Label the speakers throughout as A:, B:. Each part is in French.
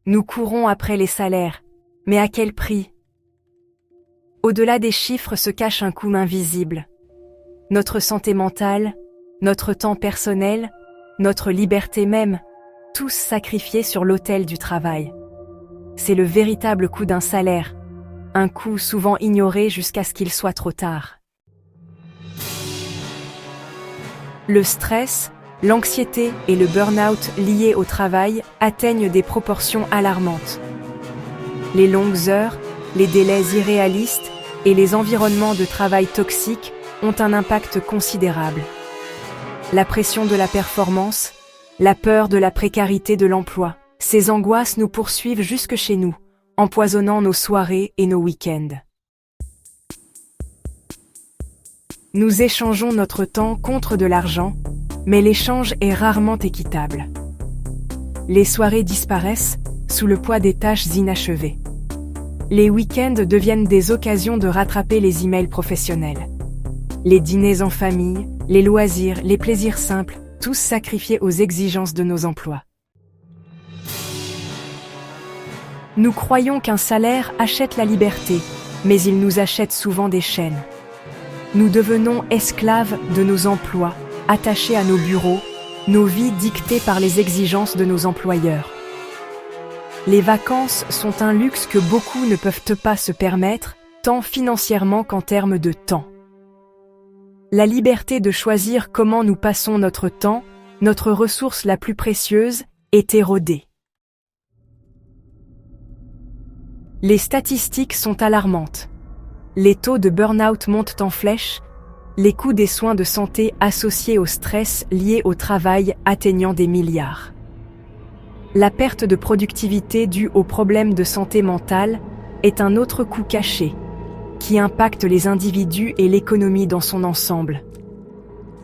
A: Nous courons après les salaires, mais à quel prix? Au-delà des chiffres se cache un coût invisible. Notre santé mentale, notre temps personnel, notre liberté même, tous sacrifiés sur l'autel du travail. C'est le véritable coût d'un salaire, un coût souvent ignoré jusqu'à ce qu'il soit trop tard. Le stress, l'anxiété et le burn-out liés au travail atteignent des proportions alarmantes. Les longues heures, les délais irréalistes et les environnements de travail toxiques ont un impact considérable. La pression de la performance, la peur de la précarité de l'emploi, ces angoisses nous poursuivent jusque chez nous, empoisonnant nos soirées et nos week-ends. Nous échangeons notre temps contre de l'argent, mais l'échange est rarement équitable. Les soirées disparaissent sous le poids des tâches inachevées. Les week-ends deviennent des occasions de rattraper les emails professionnels. Les dîners en famille, les loisirs, les plaisirs simples, tous sacrifiés aux exigences de nos emplois. Nous croyons qu'un salaire achète la liberté, mais il nous achète souvent des chaînes. Nous devenons esclaves de nos emplois, attachés à nos bureaux, nos vies dictées par les exigences de nos employeurs. Les vacances sont un luxe que beaucoup ne peuvent pas se permettre, tant financièrement qu'en termes de temps. La liberté de choisir comment nous passons notre temps, notre ressource la plus précieuse, est érodée. Les statistiques sont alarmantes. Les taux de burn-out montent en flèche, les coûts des soins de santé associés au stress lié au travail atteignant des milliards. La perte de productivité due aux problèmes de santé mentale est un autre coût caché, qui impacte les individus et l'économie dans son ensemble.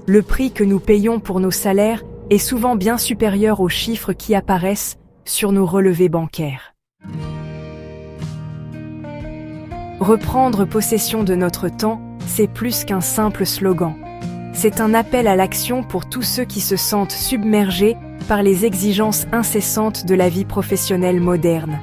A: Le prix que nous payons pour nos salaires est souvent bien supérieur aux chiffres qui apparaissent sur nos relevés bancaires. Reprendre possession de notre temps, c'est plus qu'un simple slogan. C'est un appel à l'action pour tous ceux qui se sentent submergés par les exigences incessantes de la vie professionnelle moderne.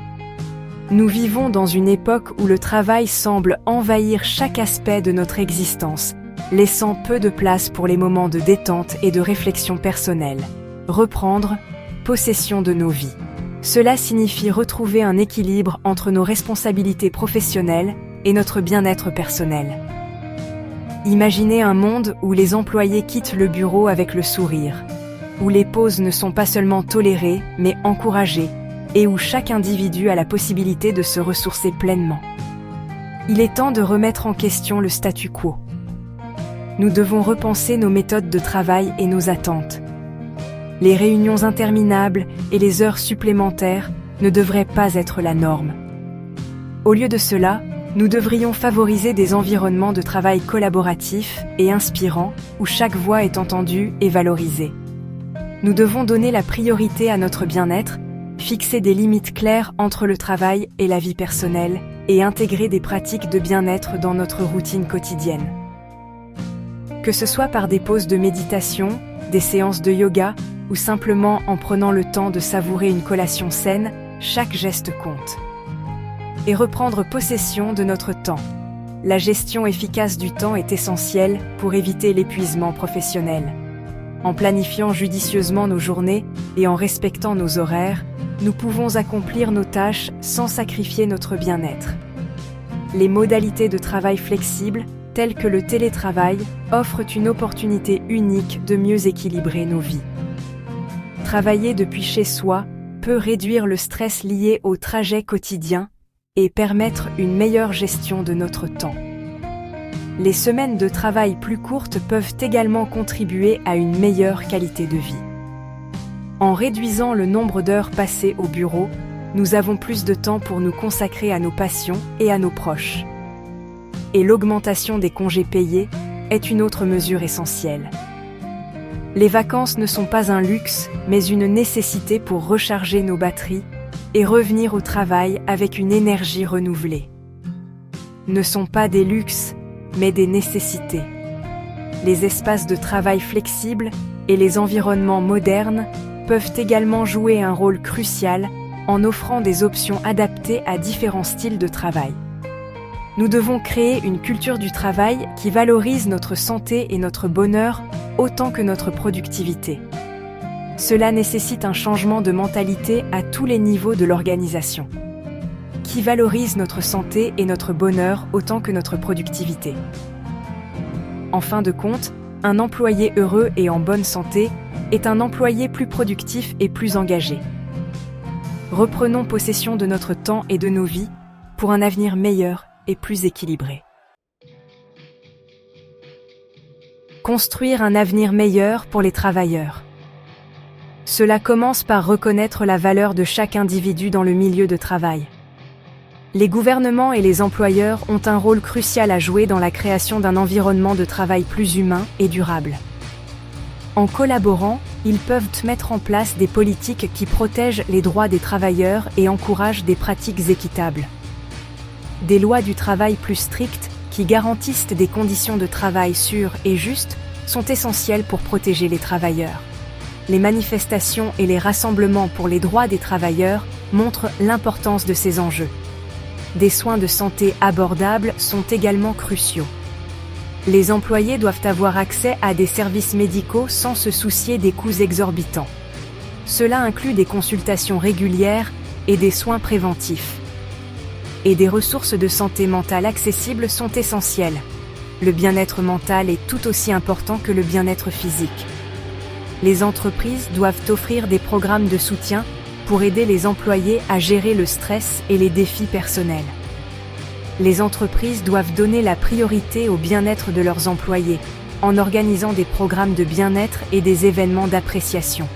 A: Nous vivons dans une époque où le travail semble envahir chaque aspect de notre existence, laissant peu de place pour les moments de détente et de réflexion personnelle. Reprendre possession de nos vies. Cela signifie retrouver un équilibre entre nos responsabilités professionnelles et notre bien-être personnel. Imaginez un monde où les employés quittent le bureau avec le sourire, où les pauses ne sont pas seulement tolérées, mais encouragées, et où chaque individu a la possibilité de se ressourcer pleinement. Il est temps de remettre en question le statu quo. Nous devons repenser nos méthodes de travail et nos attentes. Les réunions interminables et les heures supplémentaires ne devraient pas être la norme. Au lieu de cela, nous devrions favoriser des environnements de travail collaboratifs et inspirants où chaque voix est entendue et valorisée. Nous devons donner la priorité à notre bien-être, fixer des limites claires entre le travail et la vie personnelle et intégrer des pratiques de bien-être dans notre routine quotidienne. Que ce soit par des pauses de méditation, des séances de yoga ou simplement en prenant le temps de savourer une collation saine, chaque geste compte. Et reprendre possession de notre temps. La gestion efficace du temps est essentielle pour éviter l'épuisement professionnel. En planifiant judicieusement nos journées et en respectant nos horaires, nous pouvons accomplir nos tâches sans sacrifier notre bien-être. Les modalités de travail flexibles, telles que le télétravail, offrent une opportunité unique de mieux équilibrer nos vies. Travailler depuis chez soi peut réduire le stress lié au trajet quotidien et permettre une meilleure gestion de notre temps. Les semaines de travail plus courtes peuvent également contribuer à une meilleure qualité de vie. En réduisant le nombre d'heures passées au bureau, nous avons plus de temps pour nous consacrer à nos passions et à nos proches. Et l'augmentation des congés payés est une autre mesure essentielle. Les vacances ne sont pas un luxe, mais une nécessité pour recharger nos batteries et revenir au travail avec une énergie renouvelée. Ne sont pas des luxes, mais des nécessités. Les espaces de travail flexibles et les environnements modernes peuvent également jouer un rôle crucial en offrant des options adaptées à différents styles de travail. Nous devons créer une culture du travail qui valorise notre santé et notre bonheur autant que notre productivité. Cela nécessite un changement de mentalité à tous les niveaux de l'organisation, qui valorise notre santé et notre bonheur autant que notre productivité. En fin de compte, un employé heureux et en bonne santé est un employé plus productif et plus engagé. Reprenons possession de notre temps et de nos vies pour un avenir meilleur et plus équilibré. Construire un avenir meilleur pour les travailleurs. Cela commence par reconnaître la valeur de chaque individu dans le milieu de travail. Les gouvernements et les employeurs ont un rôle crucial à jouer dans la création d'un environnement de travail plus humain et durable. En collaborant, ils peuvent mettre en place des politiques qui protègent les droits des travailleurs et encouragent des pratiques équitables. Des lois du travail plus strictes, qui garantissent des conditions de travail sûres et justes, sont essentielles pour protéger les travailleurs. Les manifestations et les rassemblements pour les droits des travailleurs montrent l'importance de ces enjeux. Des soins de santé abordables sont également cruciaux. Les employés doivent avoir accès à des services médicaux sans se soucier des coûts exorbitants. Cela inclut des consultations régulières et des soins préventifs. Et des ressources de santé mentale accessibles sont essentielles. Le bien-être mental est tout aussi important que le bien-être physique. Les entreprises doivent offrir des programmes de soutien pour aider les employés à gérer le stress et les défis personnels. Les entreprises doivent donner la priorité au bien-être de leurs employés, en organisant des programmes de bien-être et des événements d'appréciation.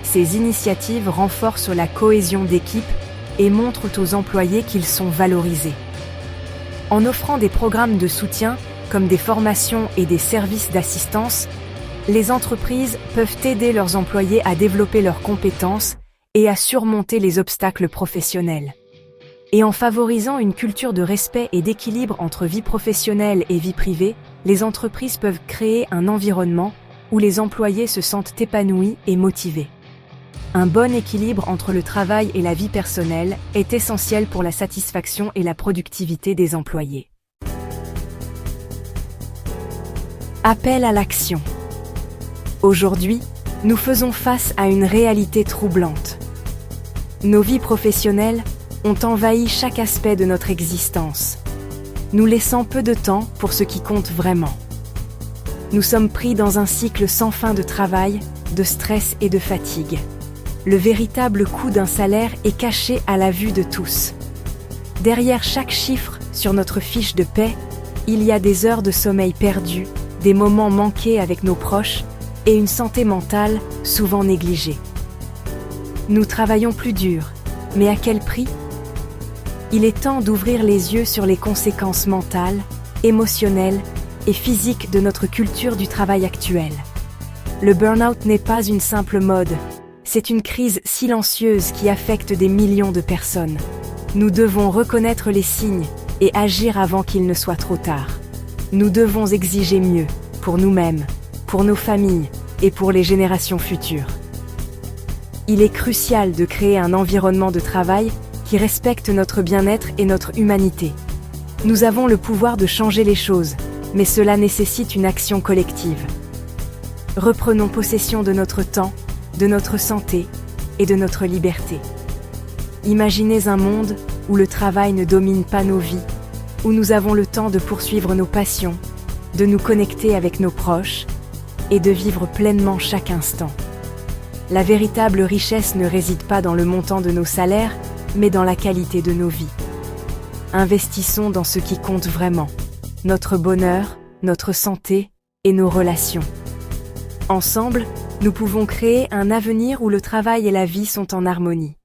A: Ces initiatives renforcent la cohésion d'équipe et montrent aux employés qu'ils sont valorisés. En offrant des programmes de soutien, comme des formations et des services d'assistance, les entreprises peuvent aider leurs employés à développer leurs compétences et à surmonter les obstacles professionnels. Et en favorisant une culture de respect et d'équilibre entre vie professionnelle et vie privée, les entreprises peuvent créer un environnement où les employés se sentent épanouis et motivés. Un bon équilibre entre le travail et la vie personnelle est essentiel pour la satisfaction et la productivité des employés. Appel à l'action. Aujourd'hui, nous faisons face à une réalité troublante. Nos vies professionnelles ont envahi chaque aspect de notre existence, nous laissant peu de temps pour ce qui compte vraiment. Nous sommes pris dans un cycle sans fin de travail, de stress et de fatigue. Le véritable coût d'un salaire est caché à la vue de tous. Derrière chaque chiffre sur notre fiche de paie, il y a des heures de sommeil perdues, des moments manqués avec nos proches et une santé mentale souvent négligée. Nous travaillons plus dur, mais à quel prix ? Il est temps d'ouvrir les yeux sur les conséquences mentales, émotionnelles et physiques de notre culture du travail actuelle. Le burn-out n'est pas une simple mode, c'est une crise silencieuse qui affecte des millions de personnes. Nous devons reconnaître les signes et agir avant qu'il ne soit trop tard. Nous devons exiger mieux, pour nous-mêmes, pour nos familles et pour les générations futures. Il est crucial de créer un environnement de travail qui respecte notre bien-être et notre humanité. Nous avons le pouvoir de changer les choses, mais cela nécessite une action collective. Reprenons possession de notre temps, de notre santé et de notre liberté. Imaginez un monde où le travail ne domine pas nos vies, où nous avons le temps de poursuivre nos passions, de nous connecter avec nos proches et de vivre pleinement chaque instant. La véritable richesse ne réside pas dans le montant de nos salaires, mais dans la qualité de nos vies. Investissons dans ce qui compte vraiment, notre bonheur, notre santé et nos relations. Ensemble, nous pouvons créer un avenir où le travail et la vie sont en harmonie.